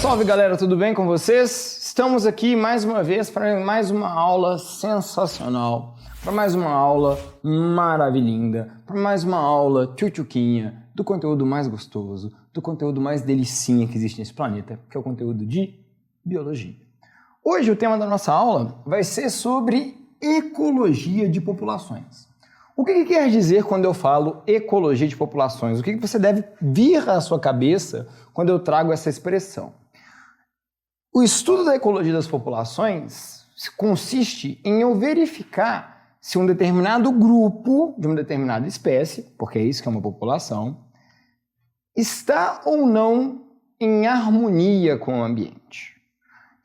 Salve galera, tudo bem com vocês? Estamos aqui mais uma vez para mais uma aula sensacional, para mais uma aula maravilhinda, para mais uma aula tchutchuquinha do conteúdo mais gostoso, do conteúdo mais delicinha que existe nesse planeta, que é o conteúdo de biologia. Hoje o tema da nossa aula vai ser sobre ecologia de populações. O que quer dizer quando eu falo ecologia de populações? O que você deve vir à sua cabeça quando eu trago essa expressão? O estudo da ecologia das populações consiste em eu verificar se um determinado grupo de uma determinada espécie, porque é isso que é uma população, está ou não em harmonia com o ambiente.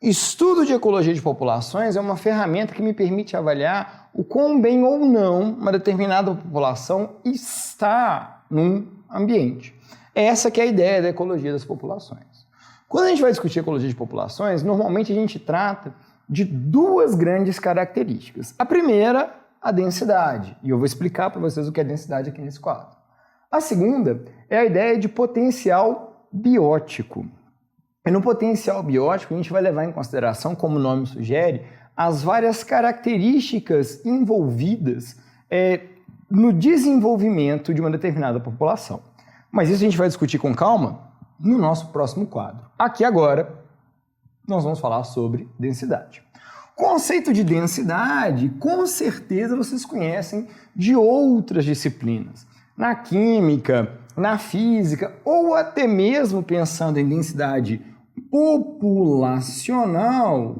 Estudo de ecologia de populações é uma ferramenta que me permite avaliar o quão bem ou não uma determinada população está num ambiente. Essa que é a ideia da ecologia das populações. Quando a gente vai discutir ecologia de populações, normalmente a gente trata de duas grandes características. A primeira, a densidade, e eu vou explicar para vocês o que é densidade aqui nesse quadro. A segunda é a ideia de potencial biótico. E no potencial biótico a gente vai levar em consideração, como o nome sugere, as várias características envolvidas no desenvolvimento de uma determinada população. Mas isso a gente vai discutir com calma no nosso próximo quadro. Aqui agora nós vamos falar sobre densidade. O conceito de densidade, com certeza vocês conhecem de outras disciplinas. Na química, na física, ou até mesmo pensando em densidade populacional,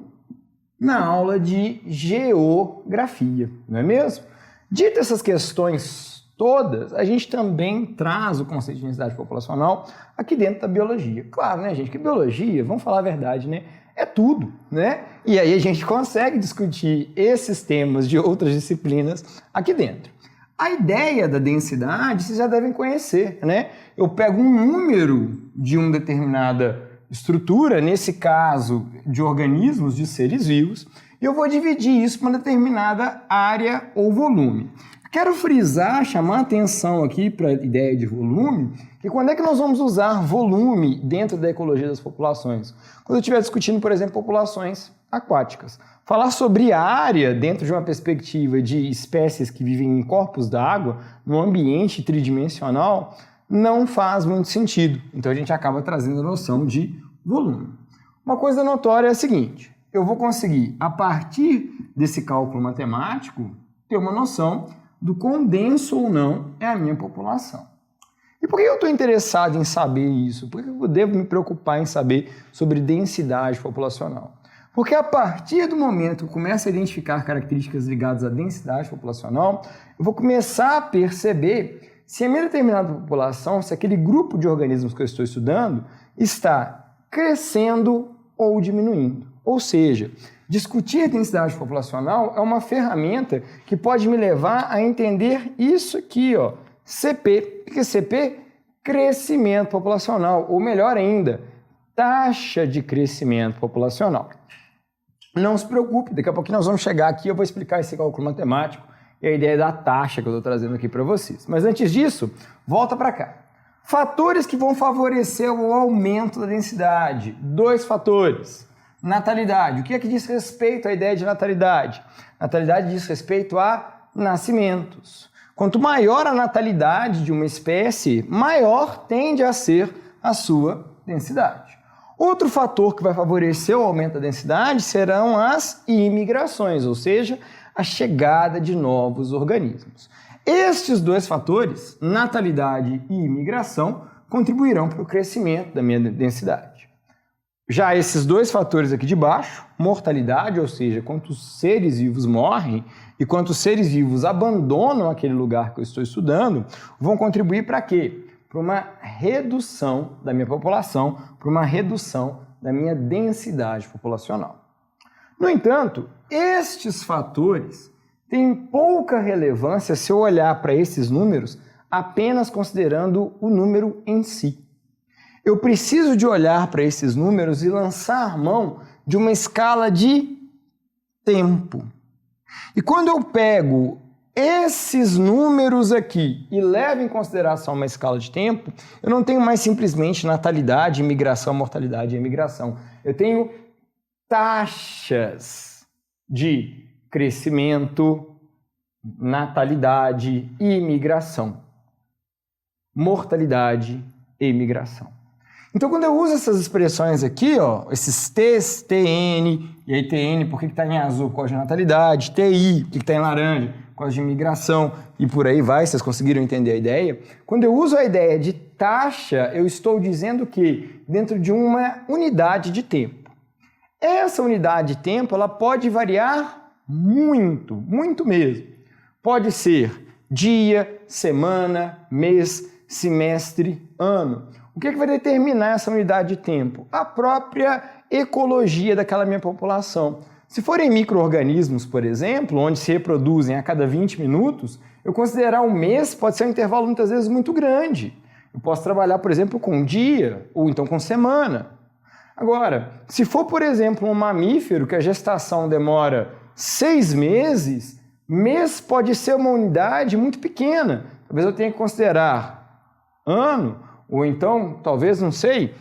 na aula de geografia, não é mesmo? Dito essas questões todas, a gente também traz o conceito de densidade populacional aqui dentro da biologia. Claro, né, gente, que biologia, vamos falar a verdade, né, é tudo, né? E aí a gente consegue discutir esses temas de outras disciplinas aqui dentro. A ideia da densidade vocês já devem conhecer, né? Eu pego um número de uma determinada estrutura, nesse caso de organismos, de seres vivos, e eu vou dividir isso para uma determinada área ou volume. Quero frisar, chamar a atenção aqui para a ideia de volume, que quando é que nós vamos usar volume dentro da ecologia das populações? Quando eu estiver discutindo, por exemplo, populações aquáticas. Falar sobre área dentro de uma perspectiva de espécies que vivem em corpos d'água, num ambiente tridimensional, não faz muito sentido. Então a gente acaba trazendo a noção de volume. Uma coisa notória é a seguinte: eu vou conseguir, a partir desse cálculo matemático, ter uma noção do quão denso ou não é a minha população. E por que eu estou interessado em saber isso? Por que eu devo me preocupar em saber sobre densidade populacional? Porque a partir do momento que eu começo a identificar características ligadas à densidade populacional, eu vou começar a perceber se a minha determinada população, se aquele grupo de organismos que eu estou estudando está crescendo ou diminuindo. Ou seja, discutir densidade populacional é uma ferramenta que pode me levar a entender isso aqui, ó, CP. O que é CP? Crescimento populacional, ou melhor ainda, taxa de crescimento populacional. Não se preocupe, daqui a pouquinho nós vamos chegar aqui, eu vou explicar esse cálculo matemático e a ideia da taxa que eu estou trazendo aqui para vocês. Mas antes disso, volta para cá. Fatores que vão favorecer o aumento da densidade. Dois fatores. Natalidade. O que é que diz respeito à ideia de natalidade? Natalidade diz respeito a nascimentos. Quanto maior a natalidade de uma espécie, maior tende a ser a sua densidade. Outro fator que vai favorecer o aumento da densidade serão as imigrações, ou seja, a chegada de novos organismos. Estes dois fatores, natalidade e imigração, contribuirão para o crescimento da minha densidade. Já esses dois fatores aqui de baixo, mortalidade, ou seja, quantos seres vivos morrem e quantos seres vivos abandonam aquele lugar que eu estou estudando, vão contribuir para quê? Para uma redução da minha população, para uma redução da minha densidade populacional. No entanto, estes fatores têm pouca relevância se eu olhar para esses números apenas considerando o número em si. Eu preciso de olhar para esses números e lançar mão de uma escala de tempo. E quando eu pego esses números aqui e levo em consideração uma escala de tempo, eu não tenho mais simplesmente natalidade, imigração, mortalidade e imigração. Eu tenho taxas de crescimento, natalidade e imigração, mortalidade e imigração. Então, quando eu uso essas expressões aqui, ó, esses T's, TN, e aí TN, por que está em azul? Por causa de natalidade, TI, por que está em laranja? Por causa de imigração, e por aí vai, vocês conseguiram entender a ideia? Quando eu uso a ideia de taxa, eu estou dizendo que dentro de uma unidade de tempo. Essa unidade de tempo, ela pode variar muito, muito mesmo. Pode ser dia, semana, mês, semestre, ano. O que é que vai determinar essa unidade de tempo? A própria ecologia daquela minha população. Se forem micro-organismos, por exemplo, onde se reproduzem a cada 20 minutos, eu considerar um mês pode ser um intervalo muitas vezes muito grande. Eu posso trabalhar, por exemplo, com dia ou então com semana. Agora, se for, por exemplo, um mamífero que a gestação demora 6 meses, mês pode ser uma unidade muito pequena. Talvez eu tenha que considerar ano, ou então, talvez, não sei,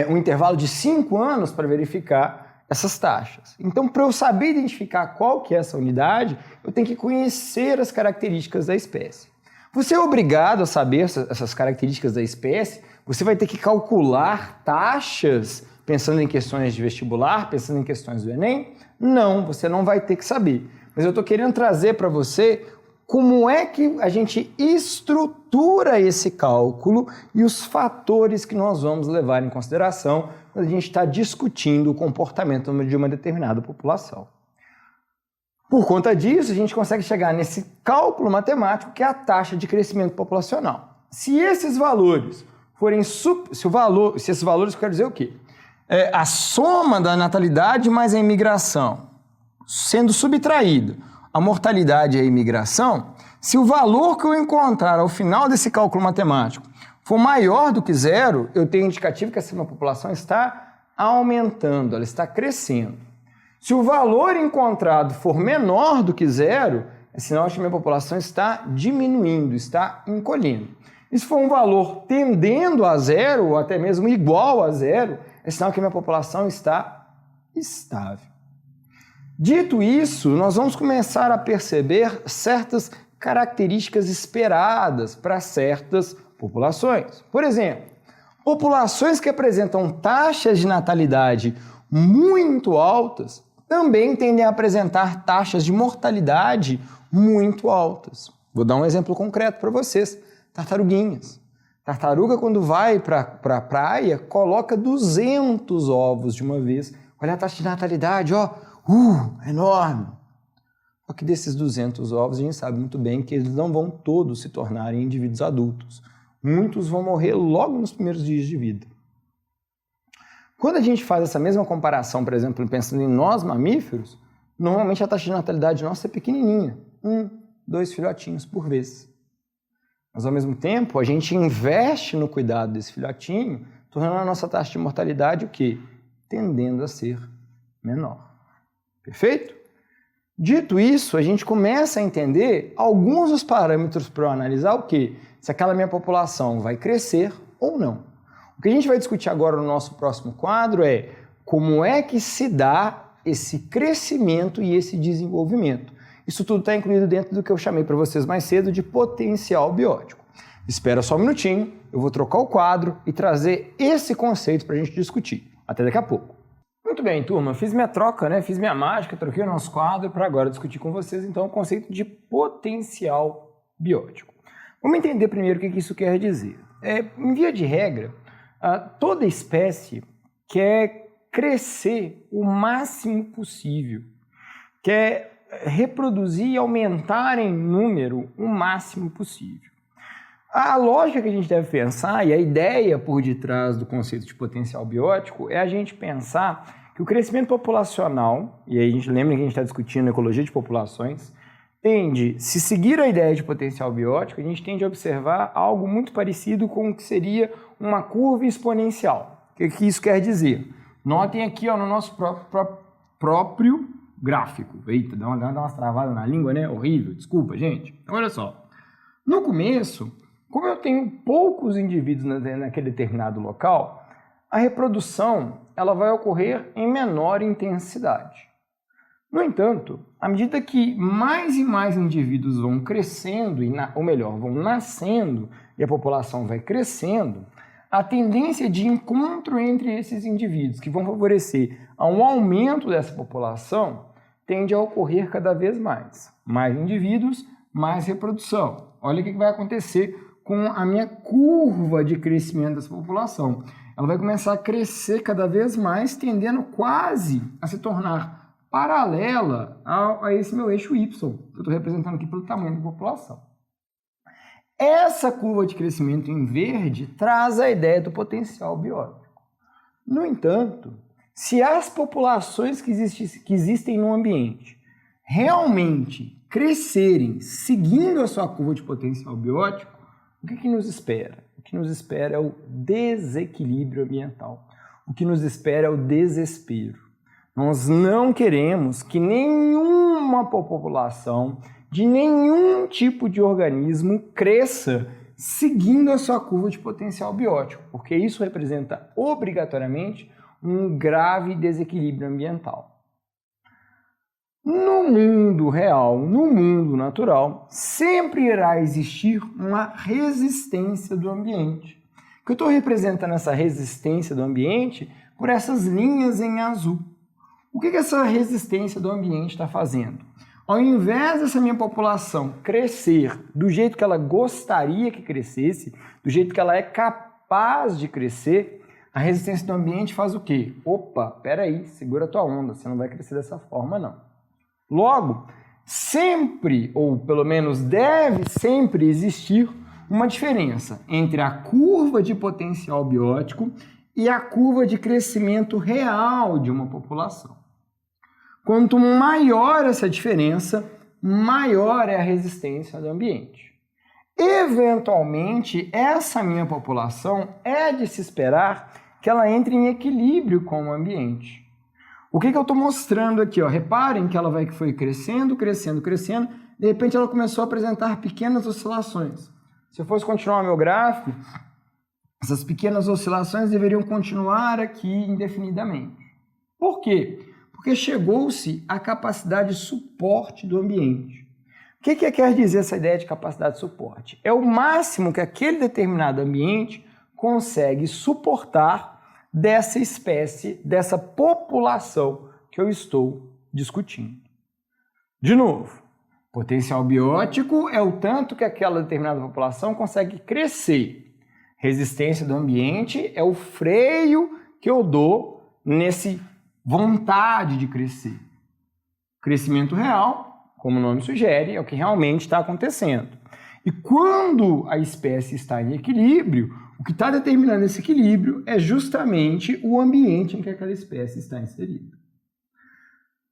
um intervalo de 5 anos para verificar essas taxas. Então, para eu saber identificar qual que é essa unidade, eu tenho que conhecer as características da espécie. Você é obrigado a saber essas características da espécie, você vai ter que calcular taxas pensando em questões de vestibular, pensando em questões do Enem? Não, você não vai ter que saber. Mas eu estou querendo trazer para você como é que a gente estrutura esse cálculo e os fatores que nós vamos levar em consideração quando a gente está discutindo o comportamento de uma determinada população. Por conta disso, a gente consegue chegar nesse cálculo matemático que é a taxa de crescimento populacional. Se esses valores forem... se esses valores, eu quero dizer o quê? A soma da natalidade mais a imigração sendo subtraída, a mortalidade e a imigração, se o valor que eu encontrar ao final desse cálculo matemático for maior do que zero, eu tenho indicativo que essa minha população está aumentando, ela está crescendo. Se o valor encontrado for menor do que zero, é sinal de que a minha população está diminuindo, está encolhendo. E se for um valor tendendo a zero, ou até mesmo igual a zero, é sinal que a minha população está estável. Dito isso, nós vamos começar a perceber certas características esperadas para certas populações. Por exemplo, populações que apresentam taxas de natalidade muito altas também tendem a apresentar taxas de mortalidade muito altas. Vou dar um exemplo concreto para vocês. Tartaruguinhas. Tartaruga, quando vai para a praia, coloca 200 ovos de uma vez. Olha a taxa de natalidade, ó. Enorme. Só que desses 200 ovos, a gente sabe muito bem que eles não vão todos se tornarem indivíduos adultos. Muitos vão morrer logo nos primeiros dias de vida. Quando a gente faz essa mesma comparação, por exemplo, pensando em nós mamíferos, normalmente a taxa de natalidade nossa é pequenininha. 1, 2 filhotinhos por vez. Mas, ao mesmo tempo, a gente investe no cuidado desse filhotinho, tornando a nossa taxa de mortalidade o quê? Tendendo a ser menor. Perfeito? Dito isso, a gente começa a entender alguns dos parâmetros para eu analisar o quê? Se aquela minha população vai crescer ou não. O que a gente vai discutir agora no nosso próximo quadro é como é que se dá esse crescimento e esse desenvolvimento. Isso tudo está incluído dentro do que eu chamei para vocês mais cedo de potencial biótico. Espera só um minutinho, eu vou trocar o quadro e trazer esse conceito para a gente discutir. Até daqui a pouco. Muito bem, turma, fiz minha troca, né? Fiz minha mágica, troquei o nosso quadro para agora discutir com vocês, então, o conceito de potencial biótico. Vamos entender primeiro o que isso quer dizer. Em via de regra, toda espécie quer crescer o máximo possível, quer reproduzir e aumentar em número o máximo possível. A lógica que a gente deve pensar e a ideia por detrás do conceito de potencial biótico é a gente pensar que o crescimento populacional, e aí a gente lembra que a gente está discutindo ecologia de populações, se seguir a ideia de potencial biótico, a gente tende a observar algo muito parecido com o que seria uma curva exponencial. O que isso quer dizer? Notem aqui no nosso próprio gráfico. Eita, dá umas travadas na língua, né? Horrível, desculpa, gente. Então, olha só. No começo, como eu tenho poucos indivíduos naquele determinado local, a reprodução ela vai ocorrer em menor intensidade. No entanto, à medida que mais e mais indivíduos vão crescendo, ou melhor, vão nascendo e a população vai crescendo, a tendência de encontro entre esses indivíduos, que vão favorecer a um aumento dessa população, tende a ocorrer cada vez mais. Mais indivíduos, mais reprodução. Olha o que vai acontecer com a minha curva de crescimento dessa população. Ela vai começar a crescer cada vez mais, tendendo quase a se tornar paralela a esse meu eixo Y, que eu estou representando aqui pelo tamanho da população. Essa curva de crescimento em verde traz a ideia do potencial biótico. No entanto, se as populações que existem no ambiente realmente crescerem seguindo a sua curva de potencial biótico, o que nos espera? O que nos espera é o desequilíbrio ambiental. O que nos espera é o desespero. Nós não queremos que nenhuma população de nenhum tipo de organismo cresça seguindo a sua curva de potencial biótico, porque isso representa obrigatoriamente um grave desequilíbrio ambiental. No mundo real, no mundo natural, sempre irá existir uma resistência do ambiente. Que eu estou representando essa resistência do ambiente por essas linhas em azul. O que essa resistência do ambiente está fazendo? Ao invés dessa minha população crescer do jeito que ela gostaria que crescesse, do jeito que ela é capaz de crescer, a resistência do ambiente faz o quê? Opa, peraí, segura a tua onda, você não vai crescer dessa forma não. Logo, sempre, ou pelo menos deve sempre existir uma diferença entre a curva de potencial biótico e a curva de crescimento real de uma população. Quanto maior essa diferença, maior é a resistência do ambiente. Eventualmente, essa minha população é de se esperar que ela entre em equilíbrio com o ambiente. O que eu estou mostrando aqui? Ó? Reparem que ela foi crescendo, crescendo, crescendo, de repente ela começou a apresentar pequenas oscilações. Se eu fosse continuar meu gráfico, essas pequenas oscilações deveriam continuar aqui indefinidamente. Por quê? Porque chegou-se à capacidade de suporte do ambiente. O que quer dizer essa ideia de capacidade de suporte? É o máximo que aquele determinado ambiente consegue suportar dessa espécie, dessa população que eu estou discutindo. De novo, potencial biótico é o tanto que aquela determinada população consegue crescer. Resistência do ambiente é o freio que eu dou nesse vontade de crescer. Crescimento real, como o nome sugere, é o que realmente está acontecendo. E quando a espécie está em equilíbrio, o que está determinando esse equilíbrio é justamente o ambiente em que aquela espécie está inserida.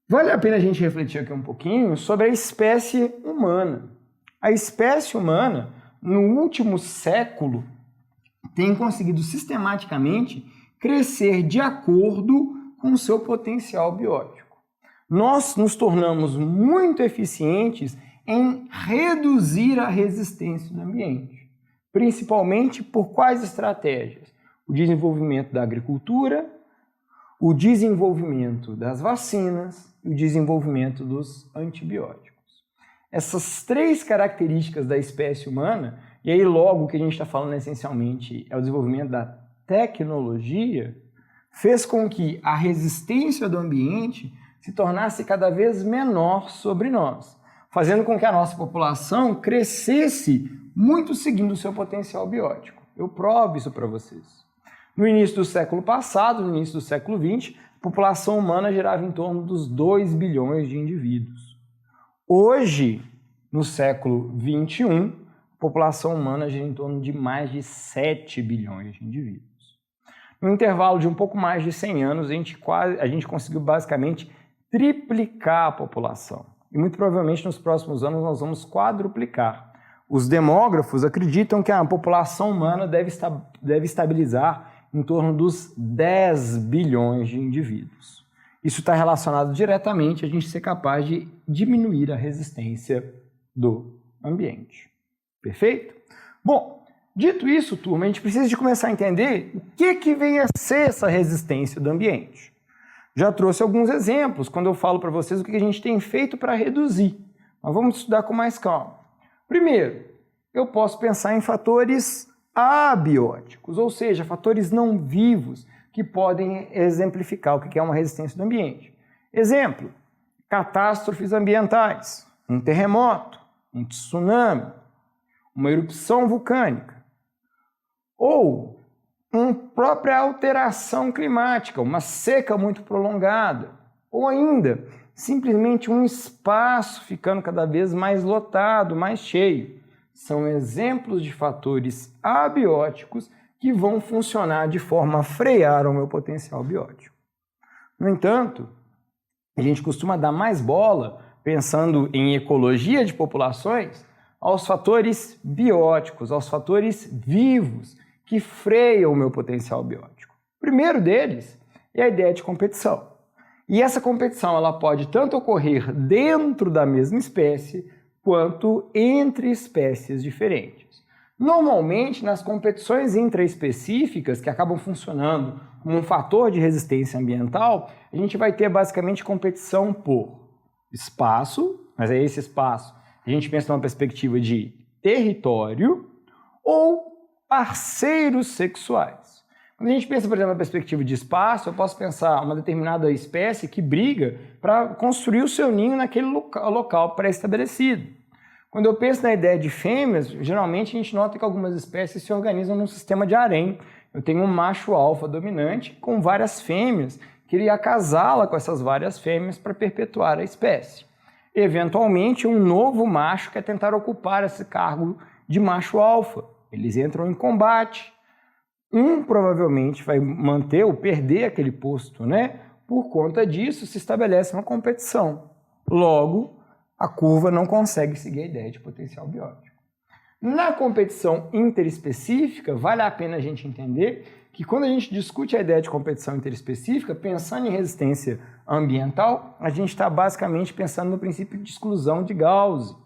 Vale a pena a gente refletir aqui um pouquinho sobre a espécie humana. A espécie humana, no último século, tem conseguido sistematicamente crescer de acordo com o seu potencial biótico. Nós nos tornamos muito eficientes em reduzir a resistência do ambiente, principalmente por quais estratégias? O desenvolvimento da agricultura, o desenvolvimento das vacinas e o desenvolvimento dos antibióticos. Essas três características da espécie humana, e aí logo o que a gente está falando essencialmente é o desenvolvimento da tecnologia, fez com que a resistência do ambiente se tornasse cada vez menor sobre nós, fazendo com que a nossa população crescesse muito seguindo o seu potencial biótico. Eu provo isso para vocês. No início do século passado, no início do século XX, a população humana girava em torno dos 2 bilhões de indivíduos. Hoje, no século XXI, a população humana gira em torno de mais de 7 bilhões de indivíduos. No intervalo de um pouco mais de 100 anos, a gente conseguiu basicamente triplicar a população. E muito provavelmente nos próximos anos nós vamos quadruplicar. Os demógrafos acreditam que a população humana deve estabilizar em torno dos 10 bilhões de indivíduos. Isso está relacionado diretamente a gente ser capaz de diminuir a resistência do ambiente. Perfeito? Bom, dito isso, turma, a gente precisa de começar a entender o que vem a ser essa resistência do ambiente. Já trouxe alguns exemplos quando eu falo para vocês o que a gente tem feito para reduzir. Mas vamos estudar com mais calma. Primeiro, eu posso pensar em fatores abióticos, ou seja, fatores não vivos que podem exemplificar o que é uma resistência do ambiente. Exemplo, catástrofes ambientais, um terremoto, um tsunami, uma erupção vulcânica, ou uma própria alteração climática, uma seca muito prolongada, ou ainda, simplesmente um espaço ficando cada vez mais lotado, mais cheio. São exemplos de fatores abióticos que vão funcionar de forma a frear o meu potencial biótico. No entanto, a gente costuma dar mais bola, pensando em ecologia de populações, aos fatores bióticos, aos fatores vivos que freiam o meu potencial biótico. O primeiro deles é a ideia de competição. E essa competição ela pode tanto ocorrer dentro da mesma espécie, quanto entre espécies diferentes. Normalmente, nas competições intraespecíficas, que acabam funcionando como um fator de resistência ambiental, a gente vai ter basicamente competição por espaço, mas é esse espaço, a gente pensa numa perspectiva de território, ou parceiros sexuais. Quando a gente pensa, por exemplo, na perspectiva de espaço, eu posso pensar uma determinada espécie que briga para construir o seu ninho naquele local pré-estabelecido. Quando eu penso na ideia de fêmeas, geralmente a gente nota que algumas espécies se organizam num sistema de harém. Eu tenho um macho alfa dominante com várias fêmeas, que ele acasala com essas várias fêmeas para perpetuar a espécie. Eventualmente, um novo macho quer tentar ocupar esse cargo de macho alfa. Eles entram em combate. Um provavelmente vai manter ou perder aquele posto, né? Por conta disso, se estabelece uma competição. Logo, a curva não consegue seguir a ideia de potencial biótico. Na competição interespecífica, vale a pena a gente entender que quando a gente discute a ideia de competição interespecífica, pensando em resistência ambiental, a gente está basicamente pensando no princípio de exclusão de Gauss.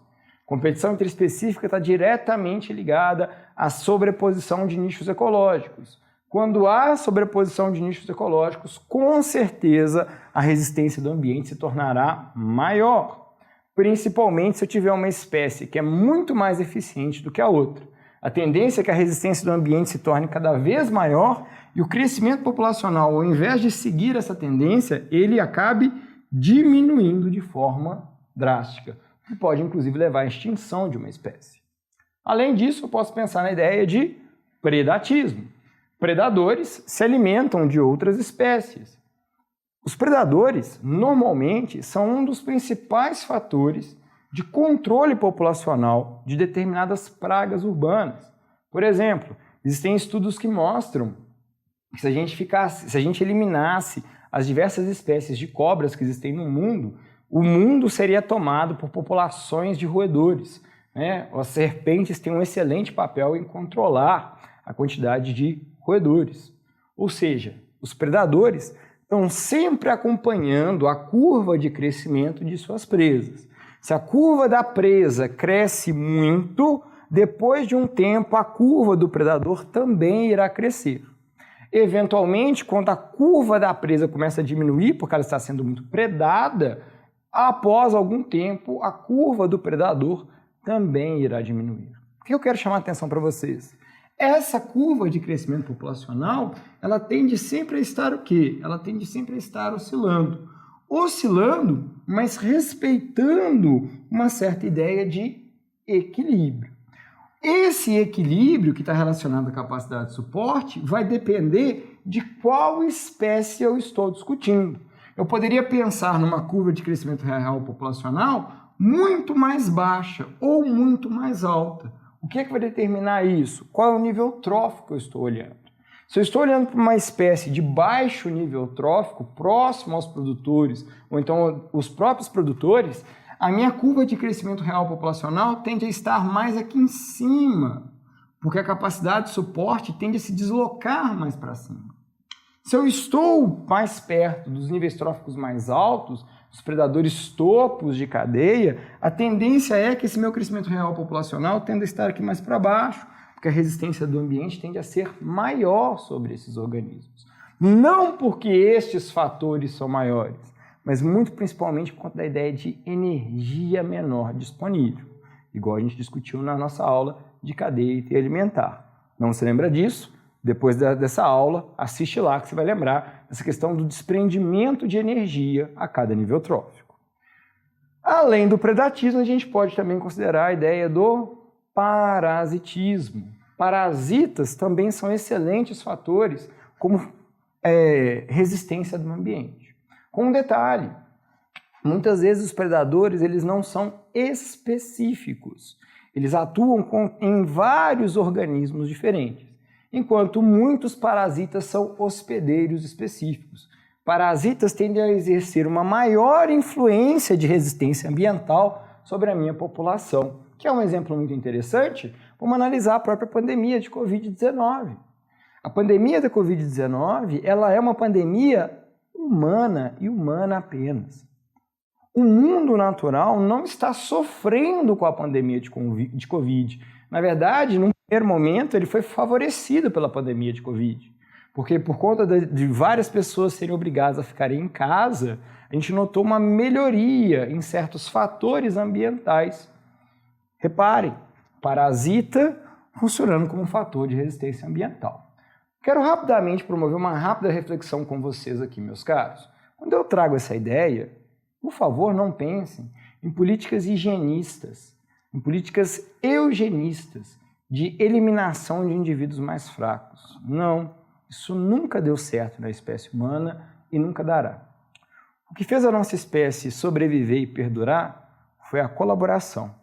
Competição interespecífica está diretamente ligada à sobreposição de nichos ecológicos. Quando há sobreposição de nichos ecológicos, com certeza a resistência do ambiente se tornará maior. Principalmente se eu tiver uma espécie que é muito mais eficiente do que a outra. A tendência é que a resistência do ambiente se torne cada vez maior e o crescimento populacional, ao invés de seguir essa tendência, ele acabe diminuindo de forma drástica, que pode inclusive levar à extinção de uma espécie. Além disso, eu posso pensar na ideia de predatismo. Predadores se alimentam de outras espécies. Os predadores, normalmente, são um dos principais fatores de controle populacional de determinadas pragas urbanas. Por exemplo, existem estudos que mostram que se a gente eliminasse as diversas espécies de cobras que existem no mundo, o mundo seria tomado por populações de roedores, né? As serpentes têm um excelente papel em controlar a quantidade de roedores. Ou seja, os predadores estão sempre acompanhando a curva de crescimento de suas presas. Se a curva da presa cresce muito, depois de um tempo a curva do predador também irá crescer. Eventualmente, quando a curva da presa começa a diminuir, porque ela está sendo muito predada, após algum tempo a curva do predador também irá diminuir. O que eu quero chamar a atenção para vocês? Essa curva de crescimento populacional, ela tende sempre a estar o quê? Ela tende sempre a estar oscilando. Oscilando, mas respeitando uma certa ideia de equilíbrio. Esse equilíbrio que está relacionado à capacidade de suporte vai depender de qual espécie eu estou discutindo. Eu poderia pensar numa curva de crescimento real populacional muito mais baixa ou muito mais alta. O que é que vai determinar isso? Qual é o nível trófico que eu estou olhando? Se eu estou olhando para uma espécie de baixo nível trófico, próximo aos produtores, ou então os próprios produtores, a minha curva de crescimento real populacional tende a estar mais aqui em cima, porque a capacidade de suporte tende a se deslocar mais para cima. Se eu estou mais perto dos níveis tróficos mais altos, dos predadores topos de cadeia, a tendência é que esse meu crescimento real populacional tenda a estar aqui mais para baixo, porque a resistência do ambiente tende a ser maior sobre esses organismos. Não porque estes fatores são maiores, mas muito principalmente por conta da ideia de energia menor disponível, igual a gente discutiu na nossa aula de cadeia alimentar. Não se lembra disso? Depois dessa aula, assiste lá que você vai lembrar dessa questão do desprendimento de energia a cada nível trófico. Além do predatismo, a gente pode também considerar a ideia do parasitismo. Parasitas também são excelentes fatores como resistência do ambiente. Com um detalhe, muitas vezes os predadores eles não são específicos. Eles atuam em vários organismos diferentes, enquanto muitos parasitas são hospedeiros específicos. Parasitas tendem a exercer uma maior influência de resistência ambiental sobre a minha população. Que é um exemplo muito interessante, vamos analisar a própria pandemia de Covid-19. A pandemia da Covid-19, ela é uma pandemia humana e humana apenas. O mundo natural não está sofrendo com a pandemia de Covid. Na verdade, num primeiro momento, ele foi favorecido pela pandemia de Covid. Porque por conta de várias pessoas serem obrigadas a ficarem em casa, a gente notou uma melhoria em certos fatores ambientais. Reparem, parasita funcionando como um fator de resistência ambiental. Quero rapidamente promover uma rápida reflexão com vocês aqui, meus caros. Quando eu trago essa ideia, por favor, não pensem em políticas higienistas, em políticas eugenistas, de eliminação de indivíduos mais fracos. Não, isso nunca deu certo na espécie humana e nunca dará. O que fez a nossa espécie sobreviver e perdurar foi a colaboração.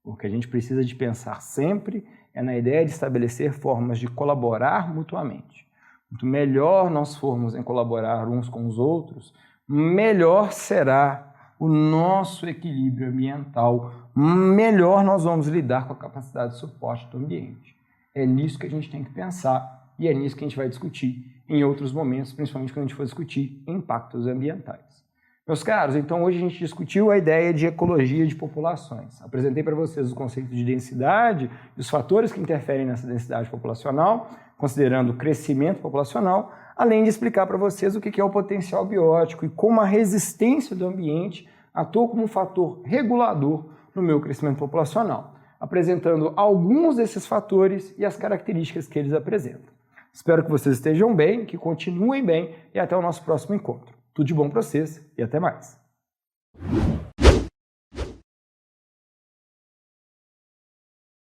O que a gente precisa de pensar sempre é na ideia de estabelecer formas de colaborar mutuamente. Quanto melhor nós formos em colaborar uns com os outros, melhor será o nosso equilíbrio ambiental, melhor nós vamos lidar com a capacidade de suporte do ambiente. É nisso que a gente tem que pensar e é nisso que a gente vai discutir em outros momentos, principalmente quando a gente for discutir impactos ambientais. Meus caros, então hoje a gente discutiu a ideia de ecologia de populações. Apresentei para vocês o conceito de densidade e os fatores que interferem nessa densidade populacional, considerando o crescimento populacional, além de explicar para vocês o que é o potencial biótico e como a resistência do ambiente atua como um fator regulador no meu crescimento populacional, apresentando alguns desses fatores e as características que eles apresentam. Espero que vocês estejam bem, que continuem bem e até o nosso próximo encontro. Tudo de bom para vocês e até mais!